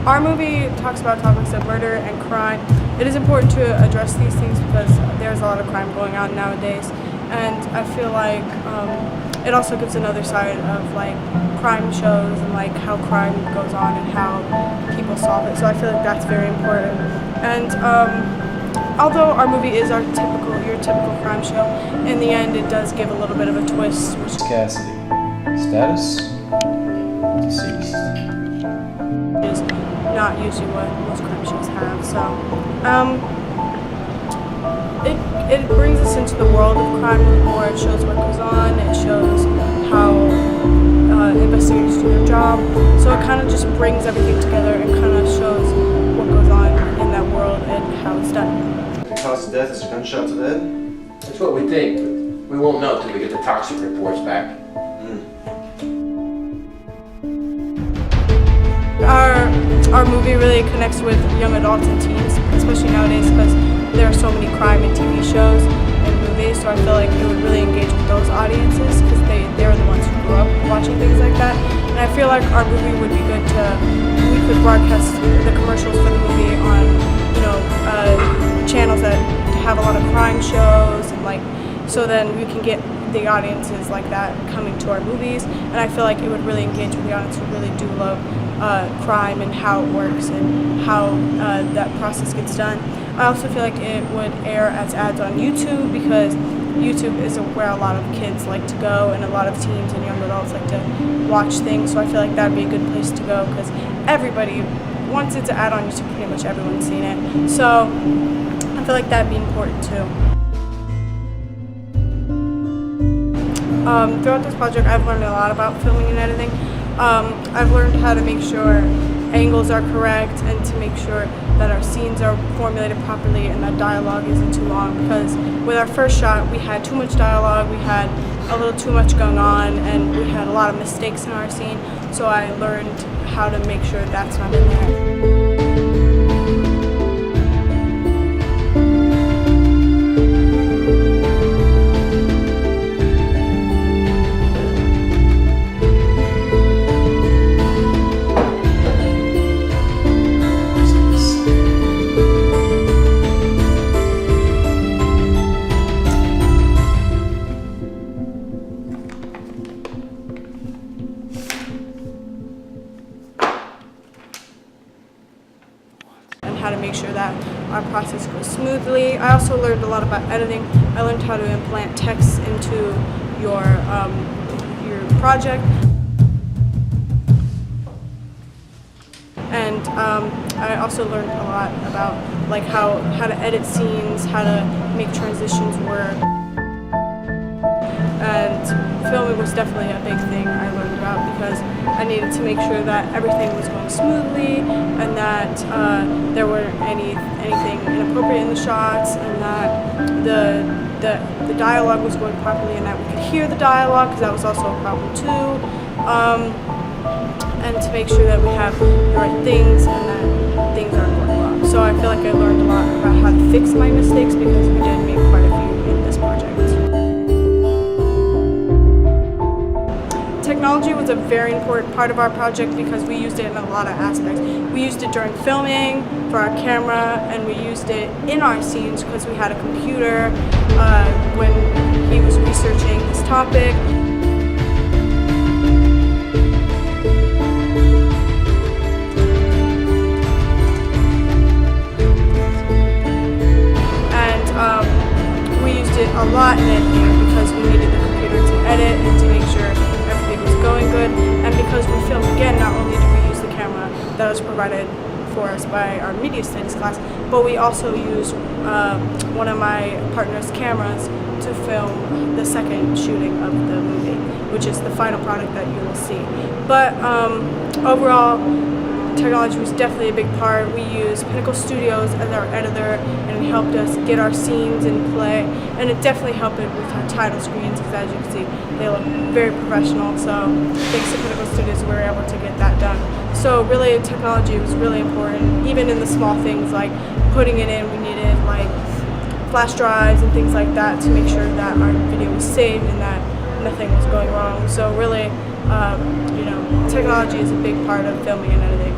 Our movie talks about topics of murder and crime. It is important to address these things because there's a lot of crime going on nowadays, and I feel like it also gives another side of like crime shows and like how crime goes on and how people solve it. So I feel like that's very important. And although our movie is your typical crime show, in the end it does give a little bit of a twist. Which Cassidy. Status? Deceased. is not usually what most crime shows have. So it brings us into the world of crime a little more. It shows what goes on. It shows how investigators do their job. So it kind of just brings everything together and kind of shows what goes on in that world and how it's done. The cause of death is a gunshot to the head? That's what we think, but we won't know until we get the toxic reports back. Our movie really connects with young adults and teens, especially nowadays because there are so many crime and TV shows and movies, so I feel like it would really engage with those audiences because they're the ones who grew up watching things like that. And I feel like our movie would be good we could broadcast the commercials for the movie on, channels that have a lot of crime shows and like, so then we can get the audiences like that coming to our movies, and I feel like it would really engage with the audience who really do love crime and how it works and how that process gets done. I also feel like it would air as ads on YouTube because YouTube is where a lot of kids like to go and a lot of teens and young adults like to watch things, so I feel like that would be a good place to go because everybody, once it's an ad on YouTube, pretty much everyone's seen it. So I feel like that would be important too. Throughout this project, I've learned a lot about filming and editing. I've learned how to make sure angles are correct and to make sure that our scenes are formulated properly and that dialogue isn't too long, because with our first shot we had too much dialogue, we had a little too much going on, and we had a lot of mistakes in our scene, so I learned how to make sure that's not in there. How to make sure that our process goes smoothly. I also learned a lot about editing. I learned how to implant text into your project, and I also learned a lot about like how to edit scenes, how to make transitions work. And filming was definitely a big thing I learned about because I needed to make sure that everything was going smoothly and that there weren't anything inappropriate in the shots, and that the dialogue was going properly and that we could hear the dialogue, because that was also a problem too. And to make sure that we have the right things and that things aren't going wrong. So I feel like I learned a lot about how to fix my mistakes because we did make quite a few in this project. Technology was a very important part of our project because we used it in a lot of aspects. We used it during filming, for our camera, and we used it in our scenes because we had a computer when he was researching his topic. And we used it a lot in editing because we needed the computer to edit and to make sure everything was going good, and because we filmed again, not only did we use the camera that was provided for us by our media studies class, but we also used one of my partner's cameras to film the second shooting of the movie, which is the final product that you will see. But overall, technology was definitely a big part. We used Pinnacle Studios as our editor, and it helped us get our scenes in play, and it definitely helped it with our title screens, because as you can see, they look very professional. So thanks to Pinnacle Studios, we were able to get that done. So really, technology was really important, even in the small things like putting it in. We needed like flash drives and things like that to make sure that our video was saved and that nothing was going wrong. So really, technology is a big part of filming and editing.